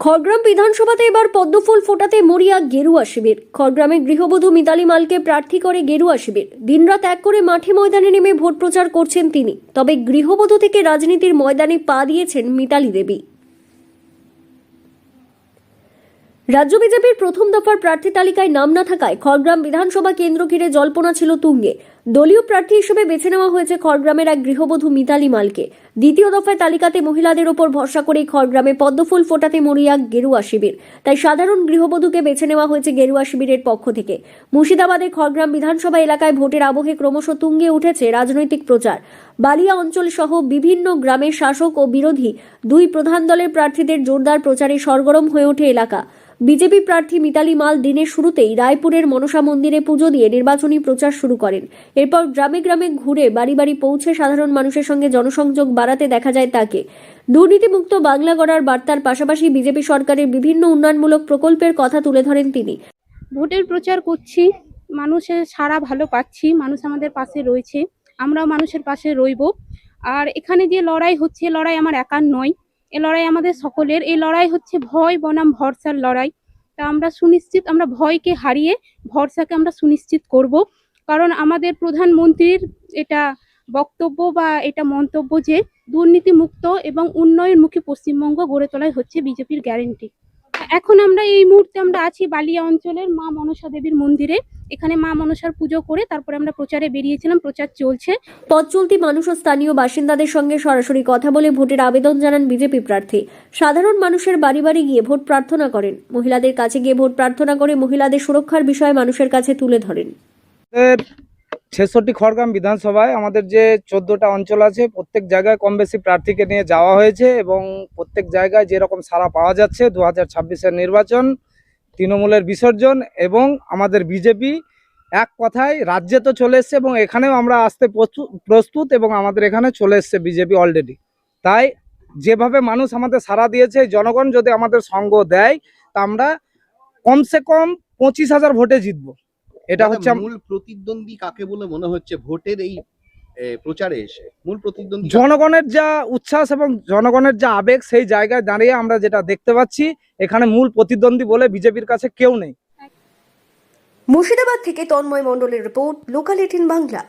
খড়গ্রাম বিধানসভাতে এবার পদ্মফুল ফোটাতে মরিয়া গেরুয়া শিবির। খড়গ্রামে গৃহবধূ মিতালি মালকে প্রার্থী করে গেরুয়া শিবির। দিনরাত এক করে মাঠে ময়দানে নেমে ভোট প্রচার করছেন তিনি। তবে গৃহবধূ থেকে রাজনীতির ময়দানে পা দিয়েছেন মিতালি দেবী। রাজ্য বিজেপির প্রথম দফার প্রার্থী তালিকায় নাম না থাকায় খড়গ্রাম বিধানসভা কেন্দ্র ঘিরে জল্পনা ছিল তুঙ্গে। দলীয় প্রার্থী হিসেবে বেছে নেওয়া হয়েছে খড়গ্রামের এক গৃহবধূ মিতালি মালকে। দ্বিতীয় দফায় তালিকাতে মহিলাদের ওপর ভরসা করে খড়গ্রামে পদ্মফুল ফোটাতে মরিয়া গেরুয়া শিবির। তাই সাধারণ গৃহবধূকে বেছে নেওয়া হয়েছে গেরুয়া শিবিরের পক্ষ থেকে। মুর্শিদাবাদের খড়গ্রাম বিধানসভা এলাকায় ভোটের আবহে ক্রমশ তুঙ্গে উঠেছে রাজনৈতিক প্রচার। বালিয়া অঞ্চল সহ বিভিন্ন গ্রামে শাসক ও বিরোধী দুই প্রধান দলের প্রার্থীদের জোরদার প্রচারে সরগরম হয়ে ওঠে এলাকা। বিজেপি প্রার্থী মিতালি মাল দিনের শুরুতেই রায়পুরের মনসা মন্দিরে পুজো দিয়ে নির্বাচনী প্রচার শুরু করেন। এরপর গ্রামে গ্রামে ঘুরে বাড়ি বাড়ি পৌঁছে সাধারণ মানুষের সঙ্গে জনসংযোগ বাড়াতে দেখা যায় তাকে। দুর্নীতিমুক্ত বাংলা গড়ার বার্তার পাশাপাশি বিজেপি সরকারের বিভিন্ন উন্নয়নমূলক প্রকল্পের কথা তুলে ধরেন তিনি। ভোটের প্রচার করছি, মানুষের সাড়া ভালো পাচ্ছি, মানুষ আমাদের পাশে রয়েছে, আমরাও মানুষের পাশে রইব। আর এখানে যে লড়াই হচ্ছে, লড়াই আমার একার নয়, এ লড়াই আমাদের সকলের। এই লড়াই হচ্ছে ভয় বনাম ভরসার লড়াই। তা আমরা সুনিশ্চিত, আমরা ভয়কে হারিয়ে ভরসাকে আমরা সুনিশ্চিত করব। কারণ আমাদের প্রধানমন্ত্রীর এটা বক্তব্য বা এটা মন্তব্য যে দুর্নীতিমুক্ত এবং উন্নয়নমুখী পশ্চিমবঙ্গ গড়ে তোলাই হচ্ছে বিজেপির গ্যারেন্টি। এখন আমরা এই মুহূর্তে আমরা আছি বালিয়া অঞ্চলের মা মনসা দেবীর মন্দিরে। এখানে মা মনসার পুজো করে তারপরে আমরা প্রচারে বেরিয়েছিলাম, প্রচার চলছে। পথ চলতি মানুষ ও স্থানীয় বাসিন্দাদের সঙ্গে সরাসরি কথা বলে ভোটের আবেদন জানান বিজেপি প্রার্থী। সাধারণ মানুষের বাড়ি বাড়ি গিয়ে ভোট প্রার্থনা করেন। মহিলাদের কাছে গিয়ে ভোট প্রার্থনা করে মহিলাদের সুরক্ষার বিষয়ে মানুষের কাছে তুলে ধরেন। 66 খড়গ্রাম বিধানসভায় আমাদের যে 14টা অঞ্চল আছে, প্রত্যেক জায়গায় কম বেশি প্রার্থীকে নিয়ে যাওয়া হয়েছে এবং প্রত্যেক জায়গায় যেরকম সাড়া পাওয়া যাচ্ছে 2026-এর নির্বাচন, তৃণমূলের বিসর্জন এবং আমাদের বিজেপি এক কথায় রাজ্যে তো চলে এসছে এবং এখানেও আমরা আসতে প্রস্তুত এবং আমাদের এখানে চলে এসছে বিজেপি অলরেডি। তাই যেভাবে মানুষ আমাদের সাড়া দিয়েছে, জনগণ যদি আমাদের সঙ্গ দেয় তা আমরা কমসে কম 25,000 ভোটে জিতবো। এটা হচ্ছে মূল প্রতিদ্বন্দ্বী কাকে বলে মনে হচ্ছে ভোটের এই প্রচারে এসে? মূল প্রতিদ্বন্দ্বী জনগণের যা উচ্ছ্বাস এবং জনগণের যা আবেগ, সেই জায়গায় দাঁড়িয়ে আমরা যেটা দেখতে পাচ্ছি, এখানে মূল প্রতিদ্বন্দ্বী বলে বিজেপির কাছে কেউ নেই। মুর্শিদাবাদ থেকে তন্ময় মণ্ডলের রিপোর্ট, লোকাল 18 বাংলা।